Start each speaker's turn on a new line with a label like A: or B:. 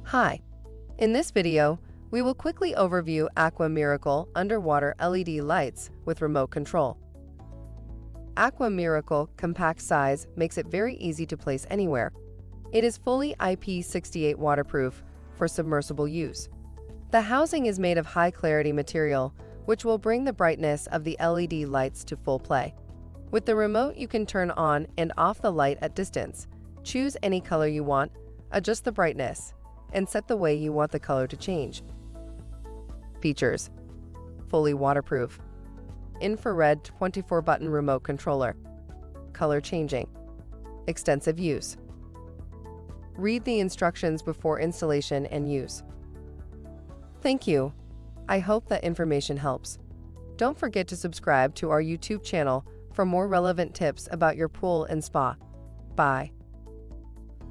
A: Hi. In this video, we will quickly overview AquaMiracle Underwater LED Lights with remote control. AquaMiracle compact size makes it very easy to place anywhere. It is fully IP68 waterproof for submersible use. The housing is made of high-clarity material, which will bring the brightness of the LED lights to full play. With the remote, you can turn on and off the light at distance, choose any color you want, adjust the brightness, and set the way you want the color to change. Features: fully waterproof, infrared 24-button remote controller, color changing, extensive use. Read the instructions before installation and use. Thank you. I hope that information helps. Don't forget to subscribe to our YouTube channel for more relevant tips about your pool and spa. Bye.